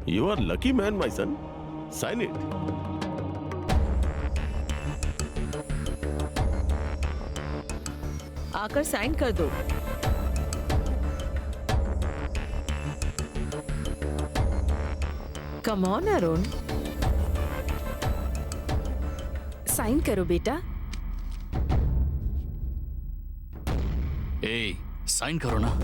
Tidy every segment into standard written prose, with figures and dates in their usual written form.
You are lucky man, my son. Sign it. आकर sign कर दो। कम ऑन अरुण, साइन करो बेटा। ए, साइन करो ना।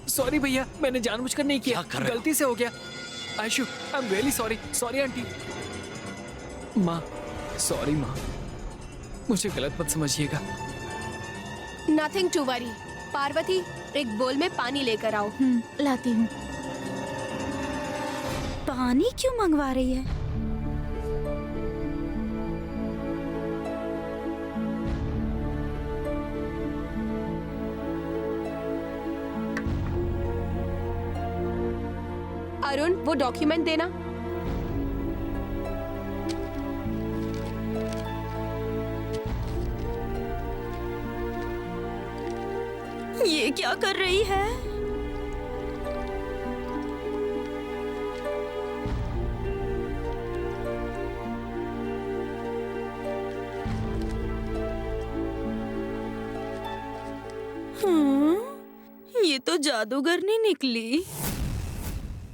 सॉरी भैया, मैंने जानबूझकर नहीं किया, क्या कर रहे हो? गलती से हो गया। Aishu, I am really sorry. Sorry aunty. माँ, सॉरी माँ, मुझे गलत मत समझिएगा। Nothing to worry. पार्वती, एक बोल में पानी लेकर आओ। लाती हूँ। पानी क्यों मंगवा रही है? अरुण, वो डॉक्यूमेंट देना। ये क्या कर रही है? ये तो जादूगरनी निकली।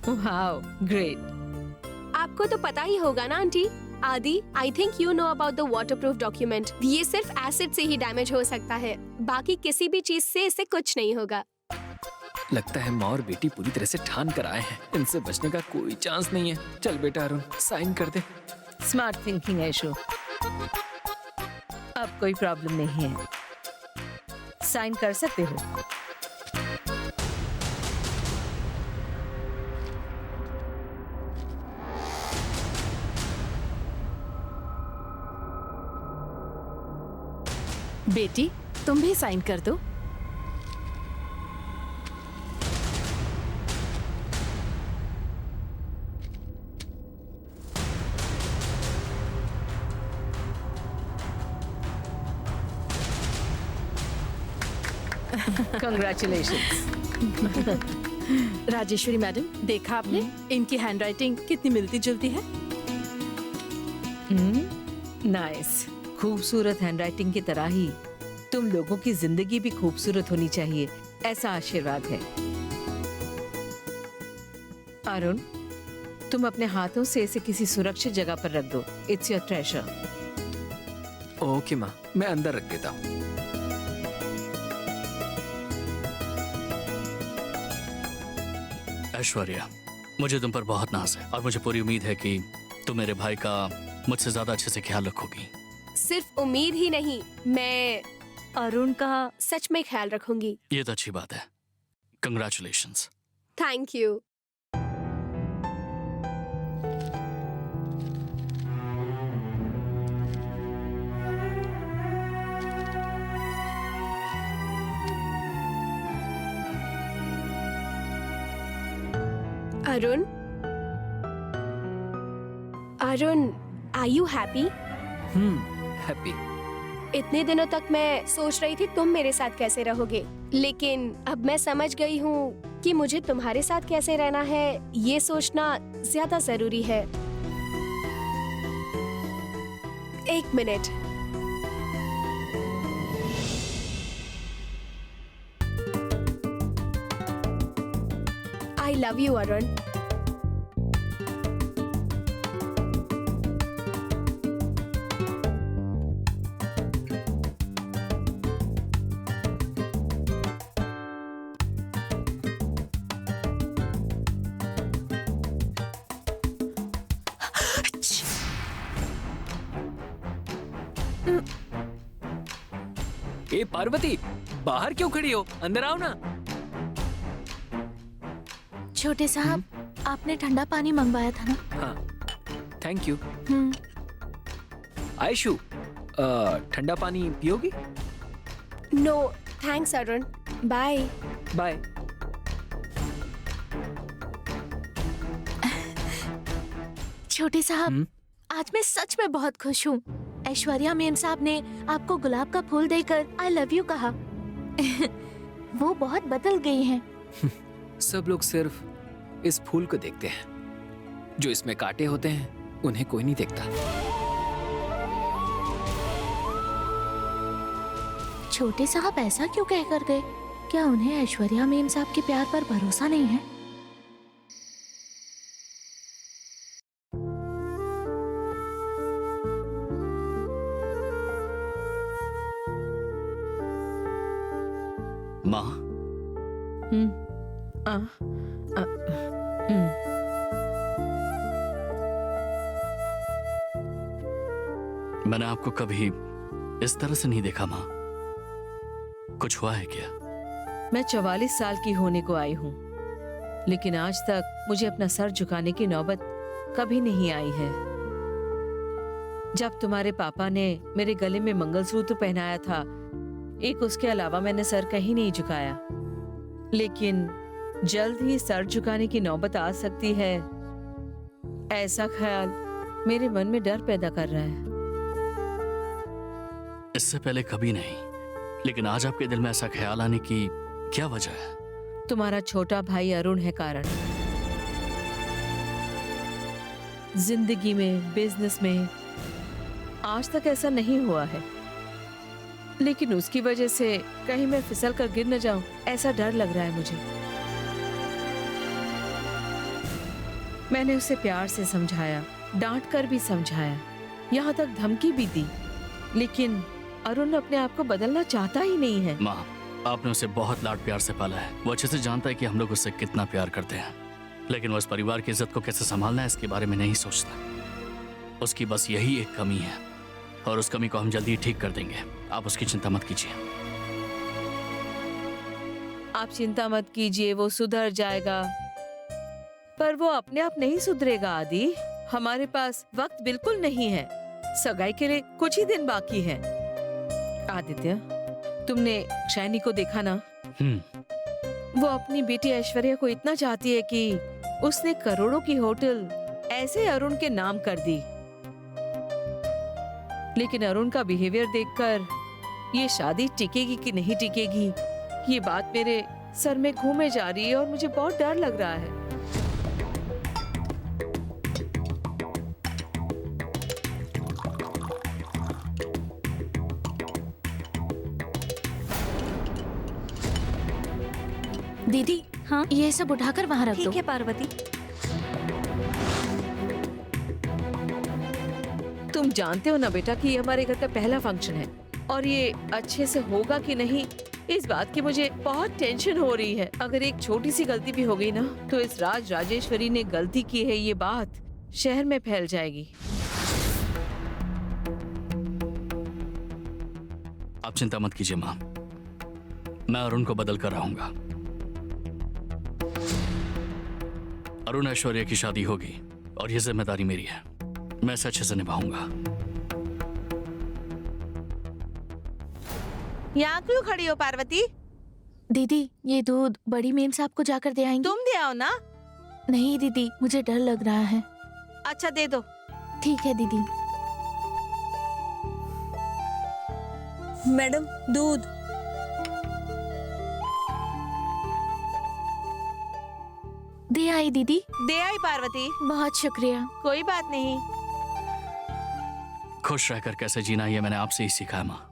Wow, great. आपको तो पता ही होगा ना आंटी। आदि, I think you know about the waterproof document. ये सिर्फ एसिड से ही डैमेज हो सकता है, बाकी किसी भी चीज से इसे कुछ नहीं होगा। लगता है माँ और बेटी पूरी तरह से ठान कर आए हैं, इनसे बचने का कोई चांस नहीं है। चल बेटा अरुण, साइन कर दे। Smart thinking ऐशो। अब कोई प्रॉब्लम नहीं है, साइन कर सकते हो। बेटी, तुम भी साइन कर दो। कंग्रेचुलेशंस। राजेश्वरी मैडम, देखा आपने इनकी हैंडराइटिंग कितनी मिलती जुलती है? नाइस। खूबसूरत हैंडराइटिंग की तरह ही तुम लोगों की जिंदगी भी खूबसूरत होनी चाहिए, ऐसा आशीर्वाद है। अरुण, तुम अपने हाथों से इसे किसी सुरक्षित जगह पर रख दो। It's your treasure. ओके माँ, मैं अंदर रख देता हूँ। ऐश्वर्या, मुझे तुम पर बहुत नाज है और मुझे पूरी उम्मीद है कि तुम मेरे भाई का मुझसे ज्यादा अच्छे से ख्याल रखोगी। सिर्फ उम्मीद ही नहीं, मैं अरुण का सच में ख्याल रखूंगी। ये तो अच्छी बात है। Congratulations. Thank you. Arun, Arun, are you happy? Happy. इतने दिनों तक मैं सोच रही थी तुम मेरे साथ कैसे रहोगे, लेकिन अब मैं समझ गई हूँ कि मुझे तुम्हारे साथ कैसे रहना है, ये सोचना ज्यादा जरूरी है। एक minute. I love you Arun. ए पार्वती, बाहर क्यों खड़ी हो? अंदर आओ ना। छोटे साहब, आपने ठंडा पानी मंगवाया था ना? हाँ। Thank you. हम्म, आयशु, ठंडा पानी पियोगी? No thanks Arun, bye. Bye. छोटे साहब, आज मैं सच में बहुत खुश हूँ। ऐश्वर्या मेम साहब ने आपको गुलाब का फूल देकर आई लव यू कहा। वो बहुत बदल गई हैं। सब लोग सिर्फ इस फूल को देखते हैं, जो इसमें कांटे होते हैं उन्हें कोई नहीं देखता। छोटे साहब ऐसा क्यों कह कर गए? क्या उन्हें ऐश्वर्या मेम साहब के प्यार पर भरोसा नहीं है? माँ, हम्म, आ, आ, हम्म, मैंने आपको कभी इस तरह से नहीं देखा माँ। कुछ हुआ है क्या? मैं 44 साल की होने को आई हूँ, लेकिन आज तक मुझे अपना सर झुकाने की नौबत कभी नहीं आई है। जब तुम्हारे पापा ने मेरे गले में मंगलसूत्र पहनाया था, एक उसके अलावा मैंने सर कहीं नहीं झुकाया। लेकिन जल्द ही सर झुकाने की नौबत आ सकती है, ऐसा ख्याल मेरे मन में डर पैदा कर रहा है। इससे पहले कभी नहीं, लेकिन आज आपके दिल में ऐसा ख्याल आने की क्या वजह है? तुम्हारा छोटा भाई अरुण है कारण। जिंदगी में, बिजनेस में आज तक ऐसा नहीं हुआ है, लेकिन उसकी वजह से कहीं मैं फिसल कर गिर न जाऊं, ऐसा डर लग रहा है मुझे। मैंने उसे प्यार से समझाया, डांट कर भी समझाया, यहाँ तक धमकी भी दी, लेकिन अरुण अपने आप को बदलना चाहता ही नहीं है। माँ, आपने उसे बहुत लाड प्यार से पाला है। वो अच्छे से जानता है कि हम लोग उससे कितना प्यार करते हैं, लेकिन वो इस परिवार की इज्जत को कैसे संभालना है इसके बारे में नहीं सोचता। उसकी बस यही एक कमी है, और उस कमी को हम जल्दी ठीक कर देंगे। आप उसकी चिंता मत कीजिए। आप चिंता मत कीजिए, वो सुधर जाएगा। पर वो अपने आप नहीं सुधरेगा आदि। हमारे पास वक्त बिल्कुल नहीं है। सगाई के लिए कुछ ही दिन बाकी है। आदित्य, तुमने शैनी को देखा ना? वो अपनी बेटी ऐश्वर्या को इतना चाहती है कि उसने करोड़ों की होटल ऐसे अरुण के नाम कर दी। लेकिन अरुण का बिहेवियर देखकर ये शादी टिकेगी कि नहीं टिकेगी, ये बात मेरे सर में घूमे जा रही है और मुझे बहुत डर लग रहा है। दीदी, हाँ, ये सब उठाकर वहाँ रख दो। ठीक है पार्वती। तुम जानते हो ना बेटा कि ये हमारे घर का पहला फंक्शन है, और ये अच्छे से होगा कि नहीं, इस बात की मुझे बहुत टेंशन हो रही है। अगर एक छोटी सी गलती भी हो गई ना, तो इस राजेश्वरी ने गलती की है ये बात शहर में फैल जाएगी। आप चिंता मत कीजिए माँ, मैं अरुण को बदल कर रहूंगा। अरुण ऐश्वर्या की शादी होगी और ये जिम्मेदारी मेरी है। मैं इसे अच्छे से निभाऊंगा। यहाँ क्यों खड़ी हो पार्वती? दीदी, ये दूध बड़ी मेम साहब को जाकर दे आएंगी? तुम दे आओ ना। नहीं दीदी, मुझे डर लग रहा है। अच्छा दे दो। ठीक है दीदी। मैडम दूध। दे आई दीदी। दे आई पार्वती। बहुत शुक्रिया। कोई बात नहीं। खुश रहकर कैसे जीना ये मैंने आपसे ही सीखा है माँ।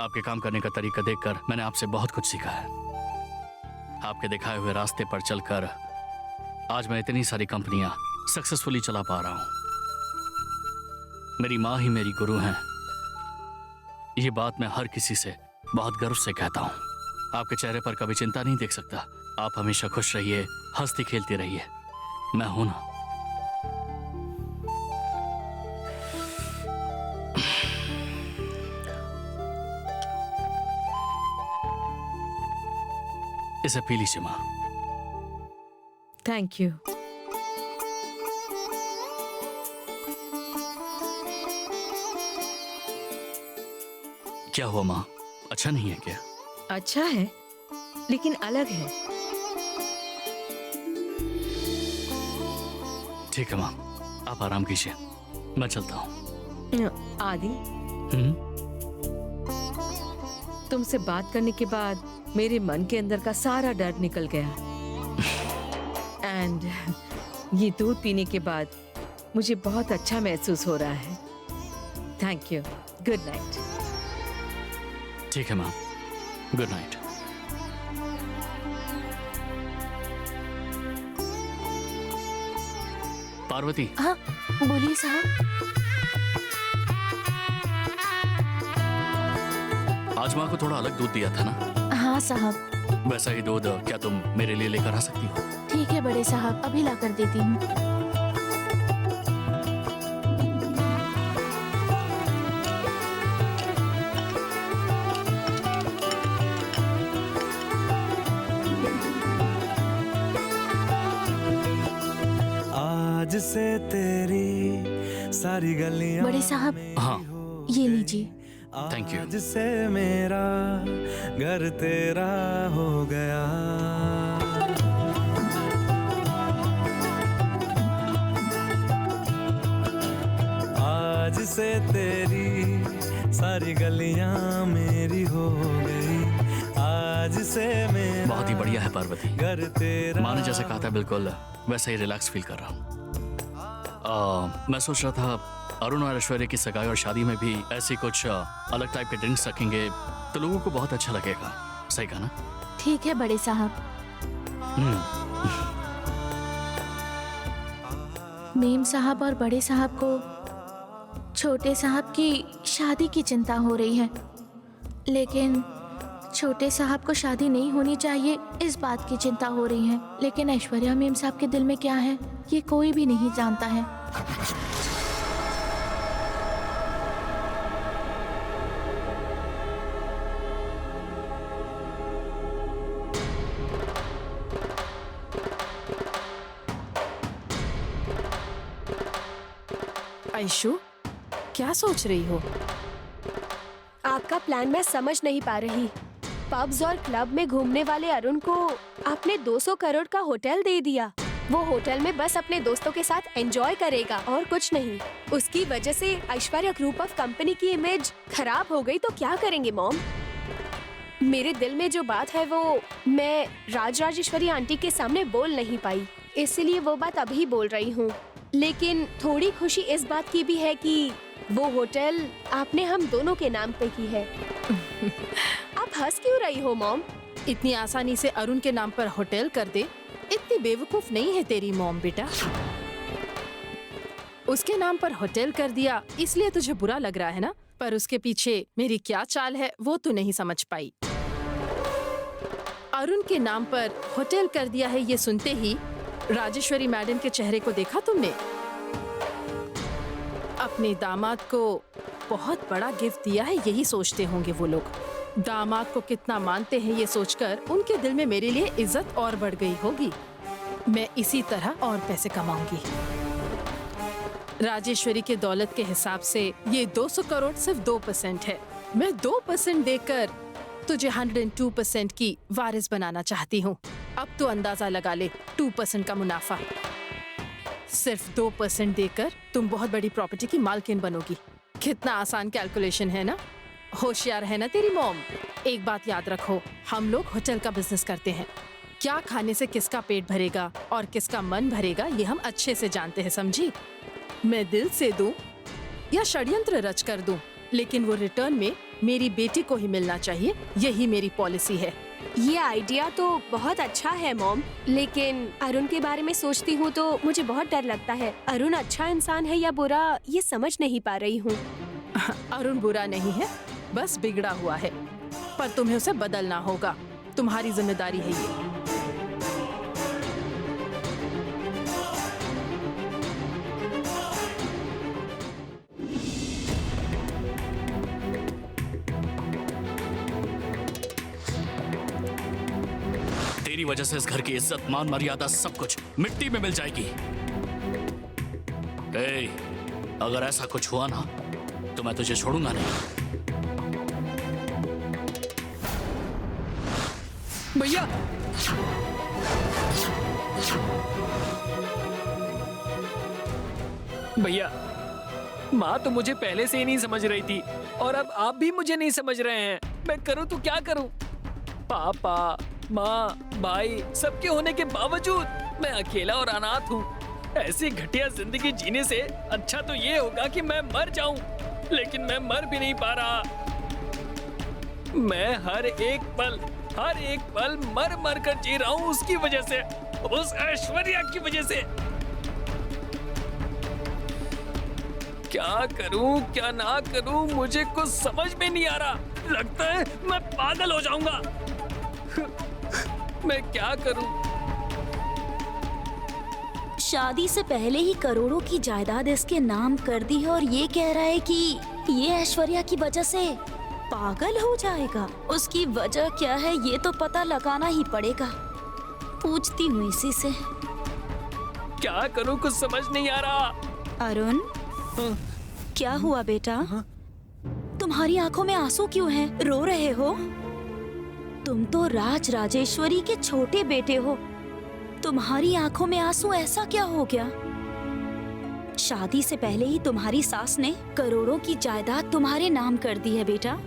आपके काम करने का तरीका देखकर मैंने आपसे बहुत कुछ सीखा है। आपके दिखाए हुए रास्ते पर चलकर आज मैं इतनी सारी कंपनियां सक्सेसफुली चला पा रहा हूं। मेरी माँ ही मेरी गुरु हैं। ये बात मैं हर किसी से बहुत गर्व से कहता हूं। आपके चेहरे पर कभी चिंता नहीं देख सकता। आप हमेशा खुश रहिए, हंसती खेलती रहिए। मैं हूं ना। इसे पी लीजिए माँ। Thank you. क्या हुआ माँ, अच्छा नहीं है क्या? अच्छा है लेकिन अलग है। ठीक है माँ, आप आराम कीजिए, मैं चलता हूँ। आदि, हम्म, तुमसे बात करने के बाद मेरे मन के अंदर का सारा डर निकल गया। एंड ये दूध पीने के बाद मुझे बहुत अच्छा महसूस हो रहा है। Thank you. Good night. ठीक है माँ, गुड नाइट। पार्वती, हाँ बोलिए साहब। आज माँ को थोड़ा अलग दूध दिया था ना, हाँ साहब। वैसा ही दूध क्या तुम मेरे लिए लेकर आ सकती हो? ठीक है बड़े साहब, अभी ला कर देती हूँ। आज से तेरी सारी गलियां बड़े साहब, हाँ, ये लीजिए। Thank you. आज से मेरा घर तेरा हो गया। आज से तेरी सारी गलियां मेरी हो गई। आज से मेरा बहुत ही बढ़िया है पार्वती। घर तेरा। माँ ने जैसे कहा था बिल्कुल वैसा ही रिलैक्स फील कर रहा हूँ। मैं सोच रहा था अरुण और ऐश्वर्या की सगाई और शादी में भी ऐसी कुछ अलग टाइप के ड्रिंक्स रखेंगे तो लोगों को बहुत अच्छा लगेगा। सही कहा ना? ठीक है बड़े साहब। मेम साहब और बड़े साहब को छोटे साहब की शादी की चिंता हो रही है, लेकिन छोटे साहब को शादी नहीं होनी चाहिए इस बात की चिंता हो रही है। लेकिन ऐश्वर्या मेम साहब के दिल में क्या है ये कोई भी नहीं जानता है। आयशु, क्या सोच रही हो? आपका प्लान मैं समझ नहीं पा रही। पब्स और क्लब में घूमने वाले अरुण को आपने 200 करोड़ का होटल दे दिया। वो होटल में बस अपने दोस्तों के साथ एंजॉय करेगा और कुछ नहीं। उसकी वजह से ऐश्वर्या ग्रुप ऑफ कंपनी की इमेज खराब हो गई तो क्या करेंगे मॉम? मेरे दिल में जो बात है वो मैं राजराजेश्वरी आंटी के सामने बोल नहीं पाई, इसलिए वो बात अभी बोल रही हूँ। लेकिन थोड़ी खुशी इस बात की भी है कि वो होटल आपने हम दोनों के नाम पे की है। आप हंस क्यों रही हो मॉम? इतनी आसानी से अरुण के नाम पर होटल कर दे, इतनी बेवकूफ नहीं है तेरी मॉम बेटा। उसके नाम पर होटल कर दिया इसलिए तुझे बुरा लग रहा है ना, पर उसके पीछे मेरी क्या चाल है वो तू नहीं समझ पाई। अरुण के नाम पर होटल कर दिया है ये सुनते ही राजेश्वरी मैडम के चेहरे को देखा तुमने? अपने दामाद को बहुत बड़ा गिफ्ट दिया है यही सोचते होंगे वो लोग। दामाद को कितना मानते हैं ये सोचकर उनके दिल में मेरे लिए इज्जत और बढ़ गई होगी। मैं इसी तरह और पैसे कमाऊंगी। राजेश्वरी के दौलत के हिसाब से ये 200 करोड़ सिर्फ 2% है। मैं 2% देकर तुझे 102% की वारिस बनाना चाहती हूँ। अब तो अंदाजा लगा ले 2% का मुनाफा। सिर्फ 2% देकर तुम बहुत बड़ी प्रॉपर्टी की मालकिन बनोगी। कितना आसान कैलकुलेशन है ना? होशियार है ना तेरी मॉम? एक बात याद रखो, हम लोग होटल का बिजनेस करते हैं। क्या खाने से किसका पेट भरेगा और किसका मन भरेगा ये हम अच्छे से जानते हैं, समझी? मैं दिल से दूं या षड्यंत्र रच कर दूं, लेकिन वो रिटर्न में मेरी बेटी को ही मिलना चाहिए, यही मेरी पॉलिसी है। ये आइडिया तो बहुत अच्छा है मॉम, लेकिन अरुण के बारे में सोचती हूँ तो मुझे बहुत डर लगता है। अरुण अच्छा इंसान है या बुरा ये समझ नहीं पा रही हूँ। अरुण बुरा नहीं है, बस बिगड़ा हुआ है, पर तुम्हें उसे बदलना होगा। तुम्हारी जिम्मेदारी है ये। तेरी वजह से इस घर की इज्जत, मान, मर्यादा सब कुछ मिट्टी में मिल जाएगी। अगर ऐसा कुछ हुआ ना तो मैं तुझे छोड़ूंगा नहीं। भैया भैया, माँ तो मुझे पहले से ही नहीं समझ रही थी और अब आप भी मुझे नहीं समझ रहे हैं। मैं करूँ तो क्या करूँ? पापा, माँ, भाई सबके होने के बावजूद मैं अकेला और अनाथ हूँ। ऐसी घटिया जिंदगी जीने से अच्छा तो ये होगा कि मैं मर जाऊं, लेकिन मैं मर भी नहीं पा रहा। मैं हर एक पल मर मर कर जी रहा हूँ उसकी वजह से, उस ऐश्वर्या की वजह से। क्या करूं क्या ना करूं मुझे कुछ समझ में नहीं आ रहा। लगता है मैं पागल हो जाऊंगा। मैं क्या करूं? शादी से पहले ही करोड़ों की जायदाद इसके नाम कर दी है और ये कह रहा है कि ये ऐश्वर्या की वजह से पागल हो जाएगा। उसकी वजह क्या है ये तो पता लगाना ही पड़ेगा। पूछती हूँ इसी से। क्या करूं कुछ समझ नहीं आ रहा। अरुण, क्या हुआ बेटा? तुम्हारी आंखों में आंसू क्यों हैं? रो रहे हो? तुम तो राज राजेश्वरी के छोटे बेटे हो। तुम्हारी आंखों में आंसू ऐसा क्या हो गया? शादी से पहले ही तुम्हारी सास ने करोड़ों की जायदाद तुम्हारे नाम कर दी है बेटा।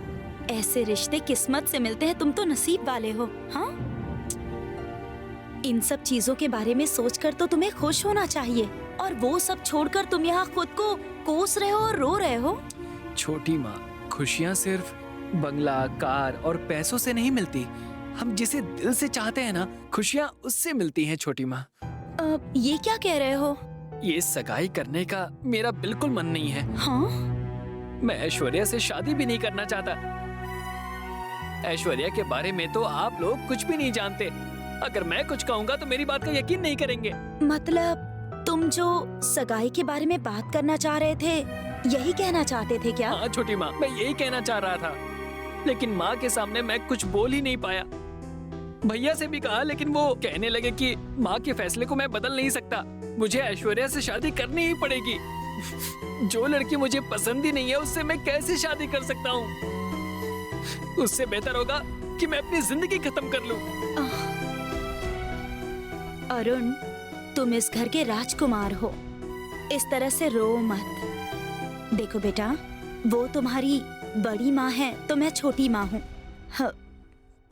ऐसे रिश्ते किस्मत से मिलते हैं, तुम तो नसीब वाले हो। हाँ, इन सब चीजों के बारे में सोचकर तो तुम्हें खुश होना चाहिए, और वो सब छोड़कर तुम यहाँ खुद को कोस रहे हो और रो रहे हो। छोटी माँ, खुशियाँ सिर्फ बंगला, कार और पैसों से नहीं मिलती। हम जिसे दिल से चाहते हैं ना, खुशियाँ उससे मिलती हैं। छोटी माँ, ये क्या कह रहे हो? ये सगाई करने का मेरा बिल्कुल मन नहीं है। हाँ? मैं ऐश्वर्या से शादी भी नहीं करना चाहता। ऐश्वर्या के बारे में तो आप लोग कुछ भी नहीं जानते। अगर मैं कुछ कहूँगा तो मेरी बात का यकीन नहीं करेंगे। मतलब तुम जो सगाई के बारे में बात करना चाह रहे थे, यही कहना चाहते थे क्या? हाँ छोटी माँ, मैं यही कहना चाह रहा था, लेकिन माँ के सामने मैं कुछ बोल ही नहीं पाया। भैया से भी कहा, लेकिन वो कहने लगे कि माँ के फैसले को मैं बदल नहीं सकता, मुझे ऐश्वर्या से शादी करनी ही पड़ेगी। जो लड़की मुझे पसंद ही नहीं है उससे मैं कैसे शादी कर सकता हूँ? उससे बेहतर होगा कि मैं अपनी जिंदगी खत्म कर लूं। अरुण, तुम इस घर के राजकुमार हो, इस तरह से रो मत। देखो बेटा, वो तुम्हारी बड़ी माँ है तो मैं छोटी माँ हूँ।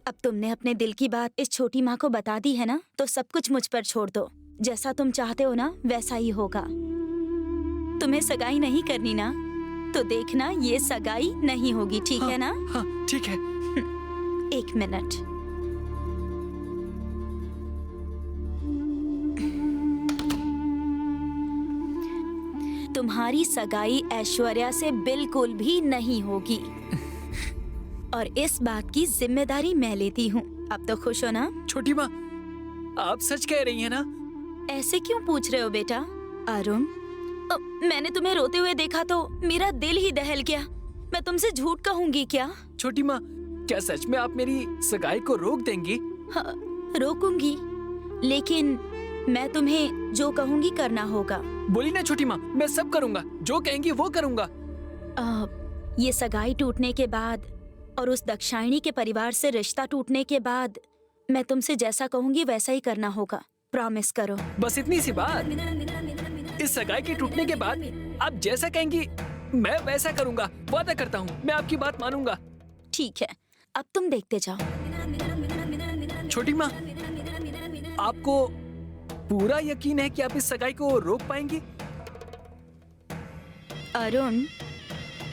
अब तुमने अपने दिल की बात इस छोटी माँ को बता दी है ना, तो सब कुछ मुझ पर छोड़ दो। जैसा तुम चाहते हो ना वैसा ही होगा। तुम्हें सगाई नहीं करनी ना, तो देखना ये सगाई नहीं होगी, ठीक है ना? हाँ, ठीक है। एक मिनट। तुम्हारी सगाई ऐश्वर्या से बिल्कुल भी नहीं होगी, और इस बात की जिम्मेदारी मैं लेती हूँ। अब तो खुश हो ना? छोटी माँ, आप सच कह रही हैं ना? ऐसे क्यों पूछ रहे हो बेटा? अरुण, मैंने तुम्हें रोते हुए देखा तो मेरा दिल ही दहल गया। मैं तुमसे झूठ कहूंगी क्या? छोटी माँ, क्या सच में आप मेरी सगाई को रोक देंगी? हाँ, रोकूंगी, लेकिन मैं तुम्हें जो कहूंगी करना होगा। बोली ना छोटी माँ, मैं सब करूँगा, जो कहेंगी वो करूँगा। ये सगाई टूटने के बाद और उस दक्षायणी के परिवार से रिश्ता टूटने के बाद मैं तुमसे जैसा कहूंगी वैसा ही करना होगा। प्रॉमिस करो। बस इतनी सी बात? इस सगाई के टूटने के बाद आप जैसा कहेंगी मैं वैसा करूँगा। वादा करता हूँ, मैं आपकी बात मानूंगा। ठीक है, अब तुम देखते जाओ। छोटी माँ, आपको पूरा यकीन है कि आप इस सगाई को रोक पाएंगी? अरुण,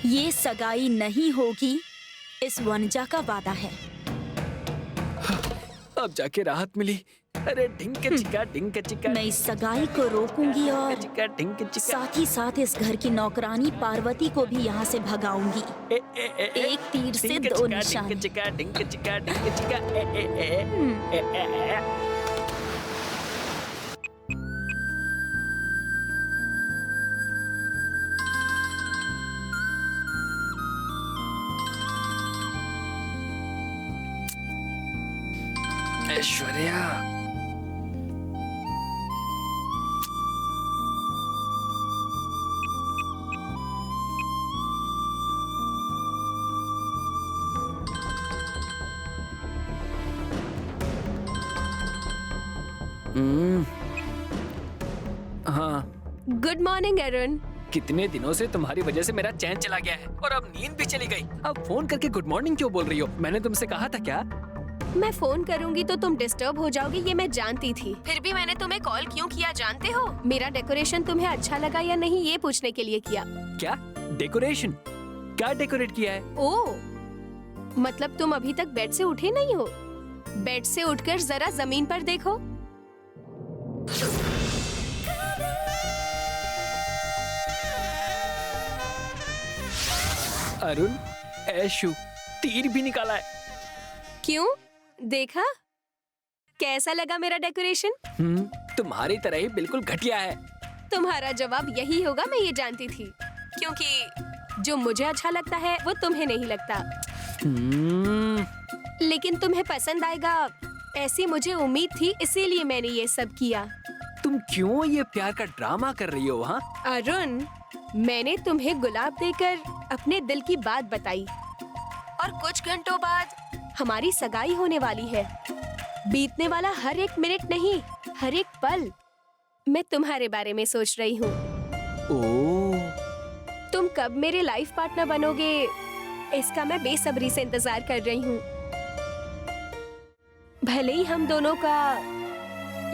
ये सगाई नहीं होगी, इस वनजा का वादा है। अब जाके राहत मिली। अरे ढिंक चिका ढिंक चिका। मैं इस सगाई को रोकूंगी और चिका ढिंक चिका। साथ ही साथ इस घर की नौकरानी पार्वती को भी यहाँ से भगाऊंगी। एक तीर से दो निशान। ढिंक चिका ढिंक चिका ढिंक चिका। ऐश्वर्या, हाँ, गुड मॉर्निंग अरुण। कितने दिनों से तुम्हारी वजह से मेरा चैन चला गया है और अब नींद भी चली गई। अब फोन करके गुड मॉर्निंग क्यों बोल रही हो? मैंने तुमसे कहा था क्या? मैं फोन करूंगी तो तुम डिस्टर्ब हो जाओगी, ये मैं जानती थी। फिर भी मैंने तुम्हें कॉल क्यों किया जानते हो? मेरा डेकोरेशन तुम्हें अच्छा लगा या नहीं ये पूछने के लिए किया। क्या डेकोरेशन? क्या डेकोरेट किया है? ओह, मतलब तुम अभी तक बेड से उठे नहीं हो? बेड से उठकर जरा जमीन पर देखो। अरुण, ऐशु, तीर भी निकाला है। क्यों? देखा कैसा लगा मेरा डेकोरेशन? तुम्हारी तरह ही बिल्कुल घटिया है। तुम्हारा जवाब यही होगा, मैं ये जानती थी, क्योंकि जो मुझे अच्छा लगता है वो तुम्हें नहीं लगता। लेकिन तुम्हें पसंद आएगा ऐसी मुझे उम्मीद थी, इसीलिए मैंने ये सब किया। तुम क्यों ये प्यार का ड्रामा कर रही हो? हाँ अरुण, मैंने तुम्हें गुलाब देकर अपने दिल की बात बताई और कुछ घंटों बाद हमारी सगाई होने वाली है। बीतने वाला हर एक मिनट नहीं, हर एक पल मैं तुम्हारे बारे में सोच रही हूँ। ओह, तुम कब मेरे लाइफ पार्टनर बनोगे, इसका मैं बेसब्री से इंतजार कर रही हूँ। भले ही हम दोनों का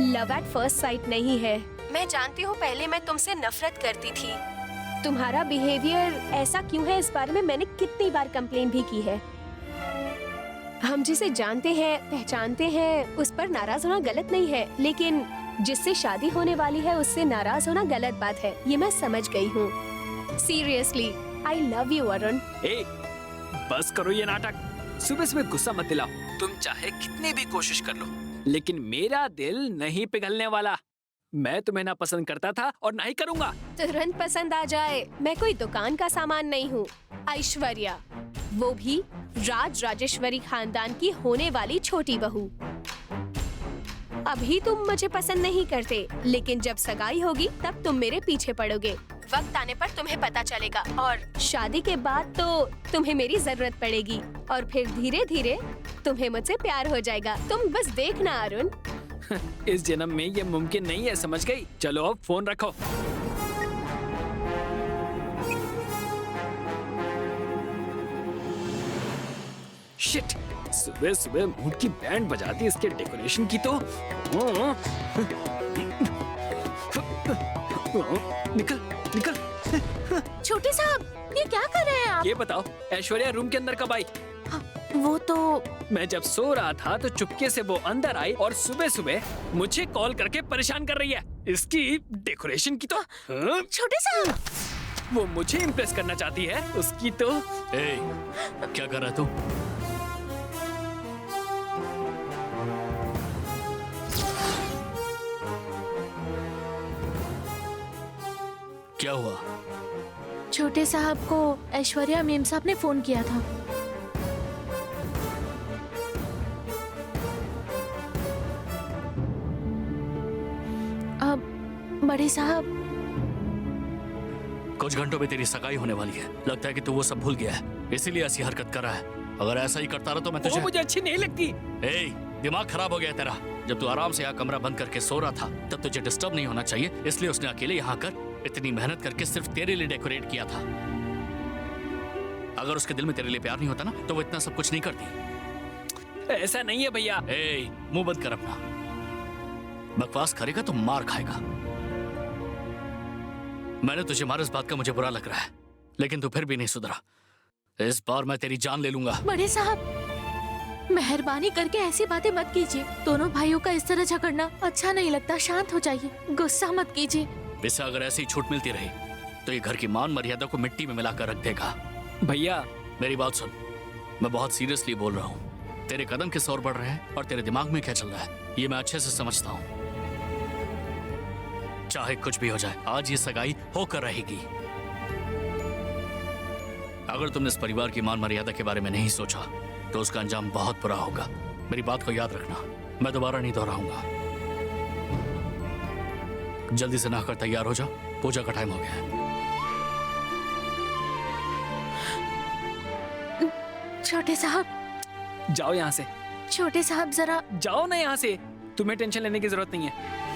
लव एट फर्स्ट साइट नहीं है, मैं जानती हूँ पहले मैं तुमसे नफरत करती थी। तुम्हारा बिहेवियर ऐसा क्यों है, इस बारे में मैंने कितनी बार कंप्लेन भी की है। हम जिसे जानते हैं, पहचानते हैं, उस पर नाराज होना गलत नहीं है, लेकिन जिससे शादी होने वाली है उससे नाराज होना गलत बात है। ये मैं समझ गई हूँ। Seriously, I love you Arun. ए, बस करो ये नाटक। सुबह सुबह गुस्सा मत दिलाओ। तुम चाहे कितनी भी कोशिश कर लो, लेकिन मेरा दिल नहीं पिघलने वाला। मैं तुम्हें ना पसंद करता था और ना ही करूँगा। तुरंत पसंद आ जाए, मैं कोई दुकान का सामान नहीं हूँ। ऐश्वर्या, वो भी राज राजेश्वरी खानदान की होने वाली छोटी बहू। अभी तुम मुझे पसंद नहीं करते, लेकिन जब सगाई होगी तब तुम मेरे पीछे पड़ोगे। वक्त आने पर तुम्हें पता चलेगा और शादी के बाद तो तुम्हें मेरी जरूरत पड़ेगी और फिर धीरे धीरे तुम्हें मुझसे प्यार हो जाएगा। तुम बस देखना अरुण। इस जन्म में ये मुमकिन नहीं है, समझ गई? चलो अब फोन रखो। शिट, सुबह सुबह मूड की बैंड बजाती इसके डेकोरेशन की तो। निकल निकल। छोटे साहब, ये क्या कर रहे हैं आप? ये बताओ, ऐश्वर्या रूम के अंदर कब आई? वो तो मैं जब सो रहा था तो चुपके से वो अंदर आई और सुबह सुबह मुझे कॉल करके परेशान कर रही है। इसकी डेकोरेशन की तो। हाँ? छोटे साहब, वो मुझे इम्प्रेस करना चाहती है, उसकी तो। ए, क्या कर रहा है तू? क्या हुआ? छोटे साहब को ऐश्वर्या मेम साहब ने फोन किया था। अब बड़े साहब, कुछ घंटों में तेरी सगाई होने वाली है। लगता है कि तू वो सब भूल गया है, इसीलिए ऐसी हरकत कर रहा है। अगर ऐसा ही करता रहा तो मैं वो तुझे। मुझे अच्छी नहीं लगती। ए, दिमाग खराब हो गया तेरा। जब तू आराम से यहाँ कमरा बंद करके सो रहा था तब तुझे डिस्टर्ब नहीं होना चाहिए, इसलिए उसने अकेले यहाँ कर इतनी मेहनत करके सिर्फ तेरे लिए डेकोरेट किया था। अगर उसके दिल में तेरे लिए प्यार नहीं होता ना तो वो इतना सब कुछ नहीं करती। ऐसा नहीं है भैया। ए, मुंह बंद कर अपना। बकवास करेगा तो मार खाएगा। मैंने तुझे मारा, इस बात का मुझे बुरा लग रहा है, लेकिन तू फिर भी नहीं सुधरा। इस बार मैं तेरी जान ले लूंगा। बड़े साहब, मेहरबानी करके ऐसी बातें मत कीजिए। दोनों भाइयों का इस तरह झगड़ना अच्छा नहीं लगता। शांत हो जाइए, गुस्सा मत कीजिए। इससे अगर ऐसी छूट मिलती रही तो ये घर की मान मर्यादा को मिट्टी में मिलाकर रख देगा। भैया मेरी बात सुन, मैं बहुत सीरियसली बोल रहा हूँ। तेरे कदम किस ओर बढ़ रहे हैं और तेरे दिमाग में क्या चल रहा है ये मैं अच्छे से समझता हूँ। चाहे कुछ भी हो जाए, आज ये सगाई होकर रहेगी। अगर तुमने इस परिवार की मान मर्यादा के बारे में नहीं सोचा तो उसका अंजाम बहुत बुरा होगा। मेरी बात को याद रखना, मैं दोबारा नहीं दोहराऊंगा। जल्दी से नहाकर तैयार हो जा, पूजा का टाइम हो गया है। छोटे साहब, जाओ यहाँ से। छोटे साहब जरा। जाओ ना यहाँ से। तुम्हें टेंशन लेने की जरूरत नहीं है।